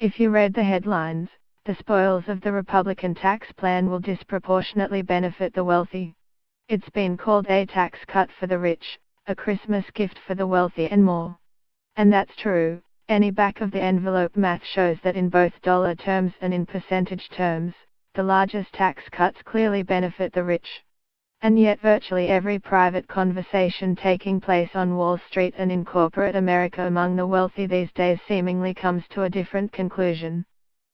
If you read the headlines, the spoils of the Republican tax plan will disproportionately benefit the wealthy. It's been called a tax cut for the rich, a Christmas gift for the wealthy and more. And that's true. Any back-of-the-envelope math shows that in both dollar terms and in percentage terms, the largest tax cuts clearly benefit the rich. And yet virtually every private conversation taking place on Wall Street and in corporate America among the wealthy these days seemingly comes to a different conclusion.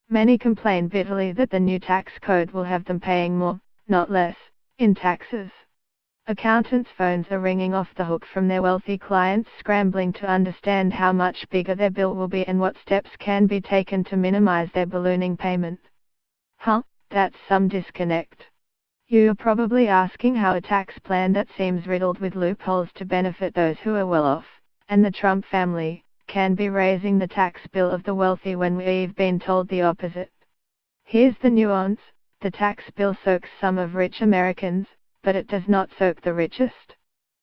Many complain bitterly that the new tax code will have them paying more, not less, in taxes. Accountants' phones are ringing off the hook from their wealthy clients scrambling to understand how much bigger their bill will be and what steps can be taken to minimize their ballooning payment. That's some disconnect. You're probably asking how a tax plan that seems riddled with loopholes to benefit those who are well off, and the Trump family, can be raising the tax bill of the wealthy when we've been told the opposite. Here's the nuance: the tax bill soaks some of rich Americans, but it does not soak the richest.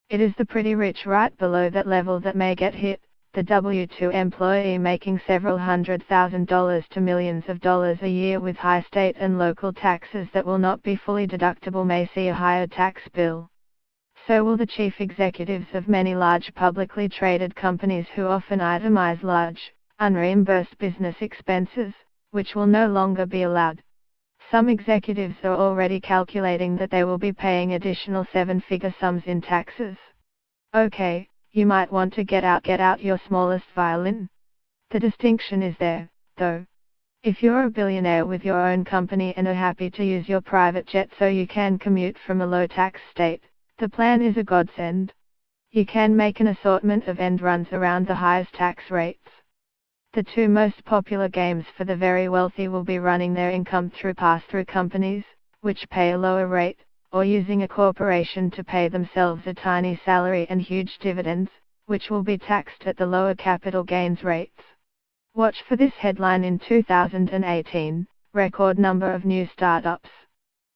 It is the pretty rich right below that level that may get hit, the W-2 employee making several $100,000 to millions of dollars a year with high state and local taxes that will not be fully deductible may see a higher tax bill. So will the chief executives of many large publicly traded companies who often itemize large, unreimbursed business expenses, which will no longer be allowed. Some executives are already calculating that they will be paying additional seven-figure sums in taxes. Okay, you might want to get out your smallest violin. The distinction is there, though. If you're a billionaire with your own company and are happy to use your private jet so you can commute from a low-tax state, the plan is a godsend. You can make an assortment of end runs around the highest tax rates. The two most popular games for the very wealthy will be running their income through pass-through companies, which pay a lower rate, or using a corporation to pay themselves a tiny salary and huge dividends, which will be taxed at the lower capital gains rates. Watch for this headline in 2018, record number of new startups.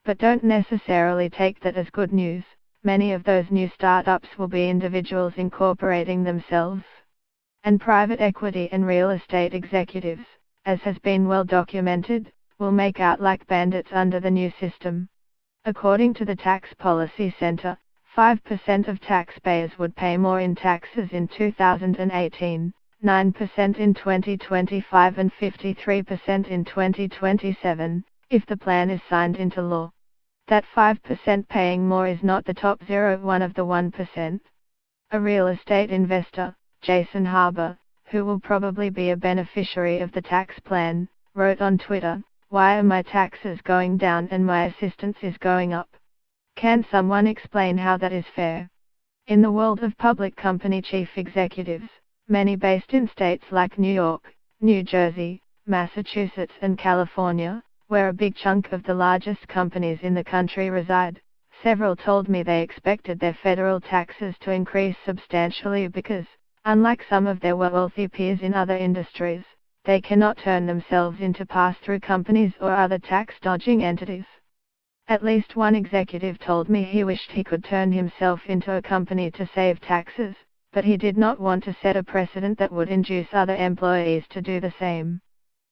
But don't necessarily take that as good news. Many of those new startups will be individuals incorporating themselves. And private equity and real estate executives, as has been well documented, will make out like bandits under the new system. According to the Tax Policy Center, 5% of taxpayers would pay more in taxes in 2018, 9% in 2025 and 53% in 2027, if the plan is signed into law. That 5% paying more is not the top 0.1 of the 1%. A real estate investor, Jason Harbour, who will probably be a beneficiary of the tax plan, wrote on Twitter, "Why are my taxes going down and my assistance is going up? Can someone explain how that is fair?" In the world of public company chief executives, many based in states like New York, New Jersey, Massachusetts and California, where a big chunk of the largest companies in the country reside, several told me they expected their federal taxes to increase substantially because, unlike some of their wealthy peers in other industries, they cannot turn themselves into pass-through companies or other tax-dodging entities. At least one executive told me he wished he could turn himself into a company to save taxes, but he did not want to set a precedent that would induce other employees to do the same.